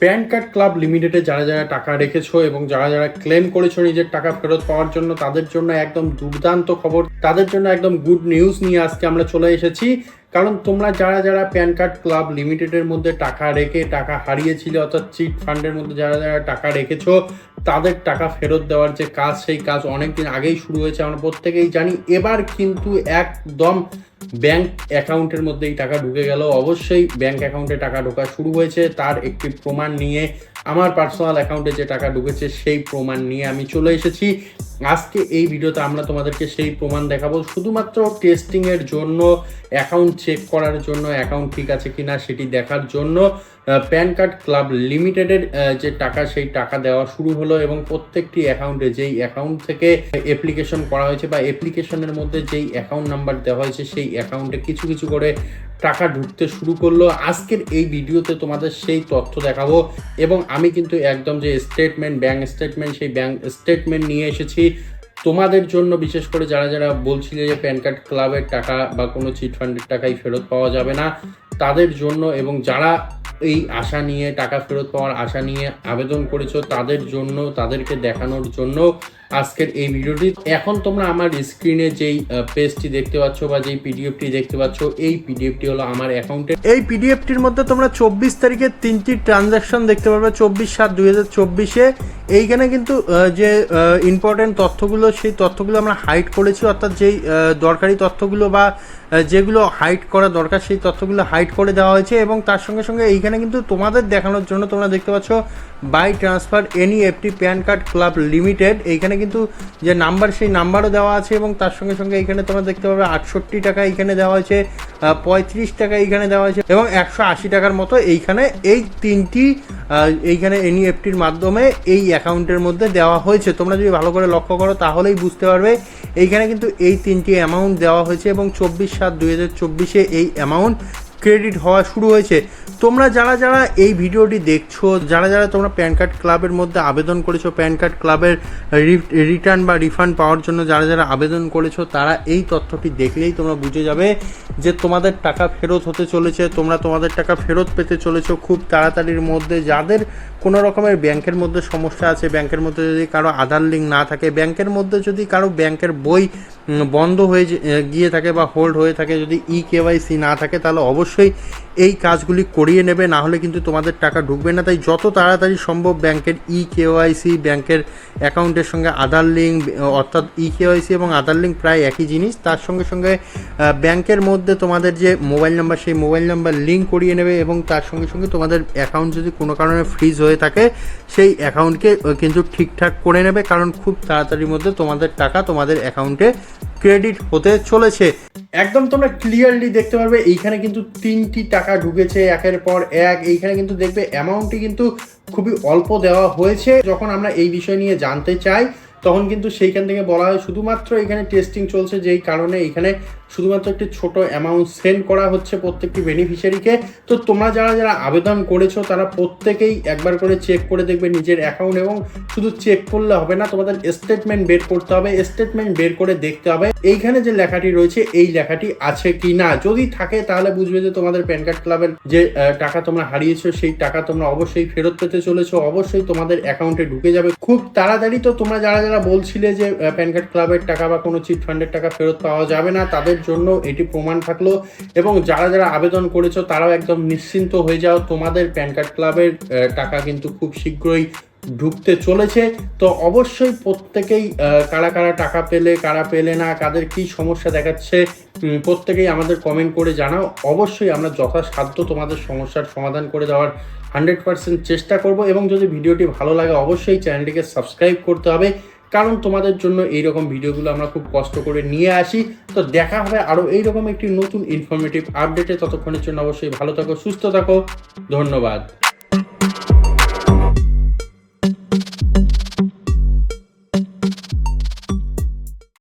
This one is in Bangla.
প্যান কার্ড ক্লাব লিমিটেডে যারা যারা টাকা রেখেছো এবং যারা যারা ক্লেম করেছো নিজের টাকা ফেরত পাওয়ার জন্য, তাদের জন্য একদম দুর্দান্ত খবর, তাদের জন্য একদম গুড নিউজ নিয়ে আজকে আমরা চলে এসেছি। কারণ তোমরা যারা যারা প্যান কার্ড ক্লাব লিমিটেডের মধ্যে টাকা রেখে টাকা হারিয়েছিলে, অর্থাৎ চিট ফান্ডের মধ্যে যারা যারা টাকা রেখেছো, তাদের টাকা ফেরত দেওয়ার যে কাজ, সেই কাজ অনেকদিন আগেই শুরু হয়েছে, আমরা প্রত্যেকেই জানি। এবার কিন্তু একদম ব্যাংক অ্যাকাউন্টের মধ্যে এই টাকা ঢুকে গেল। অবশ্যই ব্যাংক অ্যাকাউন্টে টাকা ঢোকা শুরু হয়েছে, তার একটি প্রমাণ নিয়ে, আমার পার্সোনাল অ্যাকাউন্টে যে টাকা ঢুকেছে সেই প্রমাণ নিয়ে আমি চলে এসেছি। আজকে এই ভিডিওতে আমরা তোমাদেরকে সেই প্রমাণ দেখাবো, শুধুমাত্র টেস্টিংয়ের জন্য, অ্যাকাউন্ট চেক করার জন্য, অ্যাকাউন্ট ঠিক আছে কিনা সেটি দেখার জন্য প্যান কার্ড ক্লাব লিমিটেডের যে টাকা, সেই টাকা দেওয়া শুরু হলো। এবং প্রত্যেকটি অ্যাকাউন্টে, যেই অ্যাকাউন্ট থেকে অ্যাপ্লিকেশন করা হয়েছে বা অ্যাপ্লিকেশনের মধ্যে যেই অ্যাকাউন্ট নাম্বার দেওয়া হয়েছে, সেই অ্যাকাউন্টে কিছু কিছু করে টাকা ঢুকতে শুরু করলো। আজকের এই ভিডিওতে তোমাদের সেই তথ্য দেখাবো এবং আমি কিন্তু একদম যে স্টেটমেন্ট, ব্যাংক স্টেটমেন্ট, সেই ব্যাংক স্টেটমেন্ট নিয়ে এসেছি তোমাদের জন্য, বিশেষ করে যারা যারা বলছিলে যে প্যান কার্ড ক্লাবের টাকা বা কোনো চিট ফান্ডের টাকাই ফেরত পাওয়া যাবে না, তাদের জন্য, এবং যারা এই আশা নিয়ে, টাকা ফেরত পাওয়ার আশা নিয়ে আবেদন করেছো, তাদের জন্য, তাদেরকে দেখানোর জন্য আজকের এই ভিডিওটি। এখন তোমরা আমার স্ক্রিনে যেই পেজটি দেখতে পাচ্ছ বা যেই পিডিএফটি দেখতে পাচ্ছ, এই পিডিএফটি হলো আমার অ্যাকাউন্টে। এই পিডিএফটির মধ্যে তোমরা 24 তারিখের 3টি ট্রানজাকশন দেখতে পারবে, 24/7/2024-এ। এইখানে কিন্তু যে ইম্পর্টেন্ট তথ্যগুলো, সেই তথ্যগুলো আমরা হাইড করেছি, অর্থাৎ যেই দরকারি তথ্যগুলো বা যেগুলো হাইড করা দরকার, সেই তথ্যগুলো হাইড করে দেওয়া হয়েছে। এবং তার সঙ্গে সঙ্গে এইখানে কিন্তু তোমাদের দেখানোর জন্য তোমরা দেখতে পাচ্ছ by transfer NEFT pan card club limited. এইখানে কিন্তু যে নাম্বার, সেই নাম্বারও দেওয়া আছে। এবং তার সঙ্গে সঙ্গে এইখানে তোমরা দেখতে পাবে 68 টাকা এইখানে দেওয়া হয়েছে, 35 টাকা এইখানে দেওয়া হয়েছে এবং 180 টাকার মতো এইখানে, এই তিনটি এইখানে এনইএফটির মাধ্যমে এই অ্যাকাউন্টের মধ্যে দেওয়া হয়েছে। তোমরা যদি ভালো করে লক্ষ্য করো তাহলেই বুঝতে পারবে। এইখানে কিন্তু এই তিনটি অ্যামাউন্ট দেওয়া হয়েছে এবং 24/7/2024-এ এই অ্যামাউন্ট ক্রেডিট হওয়া শুরু হয়েছে। তোমরা যারা যারা এই ভিডিওটি দেখছো, যারা যারা তোমরা প্যান কার্ড ক্লাবের মধ্যে আবেদন করেছো, প্যান কার্ড ক্লাবের রিটার্ন বা রিফান্ড পাওয়ার জন্য যারা যারা আবেদন করেছো, তারা এই তথ্যটি দেখলেই তোমরা বুঝে যাবে যে তোমাদের টাকা ফেরত হতে চলেছে, তোমরা তোমাদের টাকা ফেরত পেতে চলেছো খুব তাড়াতাড়ির মধ্যে। যাদের কোনো রকমের ব্যাংকের মধ্যে সমস্যা আছে, ব্যাংকের মধ্যে যদি কারো আধার লিঙ্ক না থাকে, ব্যাংকের মধ্যে যদি কারো ব্যাংকের বই বন্ধ হয়ে গিয়ে থাকে বা হোল্ড হয়ে থাকে, যদি কেওয়াইসি না থাকে, তাহলে অবশ্যই এই কাজগুলি করিয়ে নেবে, না হলে কিন্তু তোমাদের টাকা ঢুকবে না। তাই যত তাড়াতাড়ি সম্ভব ব্যাংকের কেওয়াইসি, ব্যাংকের অ্যাকাউন্টের সঙ্গে আধার লিঙ্ক, অর্থাৎ কেওয়াইসি এবং আধার লিঙ্ক প্রায় একই জিনিস, তার সঙ্গে সঙ্গে ব্যাংকের মধ্যে তোমাদের যে মোবাইল নাম্বার, সেই মোবাইল নাম্বার লিঙ্ক করিয়ে নেবে। এবং তার সঙ্গে সঙ্গে তোমাদের অ্যাকাউন্ট যদি কোনো কারণে ফ্রিজ হয়ে থাকে, সেই অ্যাকাউন্টকে কিন্তু ঠিকঠাক করে নেবে, কারণ খুব তাড়াতাড়ির মধ্যে তোমাদের টাকা তোমাদের অ্যাকাউন্টে ক্রেডিট হতে চলেছে। একদম তোমরা ক্লিয়ারলি দেখতে পারবে এইখানে কিন্তু 3টি টাকা ঢুকেছে একের পর এক। এইখানে কিন্তু দেখবে অ্যামাউন্টটি কিন্তু খুবই অল্প দেওয়া হয়েছে। যখন আমরা এই বিষয় নিয়ে জানতে চাই, তখন কিন্তু সেইখান থেকে বলা হয় শুধুমাত্র এখানে টেস্টিং চলছে, যেই কারণে এখানে শুধুমাত্র একটি ছোট অ্যামাউন্ট সেন্ড করা হচ্ছে প্রত্যেকটি বেনিফিশিয়ারিকে। তো তোমরা যারা যারা আবেদন করেছো, তারা প্রত্যেকেই একবার করে চেক করে দেখবে নিজের অ্যাকাউন্ট, এবং শুধু চেক করলে হবে না, তোমাদের স্টেটমেন্ট বের করতে হবে। স্টেটমেন্ট বের করে দেখতে হবে এইখানে যে লেখাটি রয়েছে, এই লেখাটি আছে কি না। যদি থাকে তাহলে বুঝবে যে তোমাদের প্যান কার্ড ক্লাবের যে টাকা তোমরা হারিয়েছো, সেই টাকা তোমরা অবশ্যই ফেরত পেতে চলেছো, অবশ্যই তোমাদের অ্যাকাউন্টে ঢুকে যাবে খুব তাড়াতাড়ি। তো তোমরা যারা যারা বলছিলে যে প্যান কার্ড ক্লাবের টাকা বা কোনো চিট ফান্ডের টাকা ফেরত পাওয়া যাবে না, তাদের জন্য এটি প্রমাণ থাকলো। এবং যারা যারা আবেদন করেছো, তারাও একদম নিশ্চিন্ত হয়ে যাও, তোমাদের প্যান কার্ড ক্লাবের টাকা কিন্তু খুব শীঘ্রই ঢুকতে চলেছে। তো অবশ্যই প্রত্যেকেই কারা কারা টাকা পেলে, কারা পেলে না, কাদের কি সমস্যা দেখাচ্ছে, প্রত্যেকেই আমাদের কমেন্ট করে জানাও। অবশ্যই আমরা যথাসাধ্য তোমাদের সমস্যার সমাধান করে দেওয়ার 100% চেষ্টা করব। এবং যদি ভিডিওটি ভালো লাগে, অবশ্যই চ্যানেলটিকে সাবস্ক্রাইব করতে হবে, কারণ তোমাদের জন্য এইরকম ভিডিওগুলো আমরা খুব কষ্ট করে নিয়ে আসি। তো দেখা হবে আরও এইরকম একটি নতুন ইনফরমেটিভ আপডেটে। ততক্ষণের জন্য অবশ্যই ভালো থাকো, সুস্থ থাকো, ধন্যবাদ।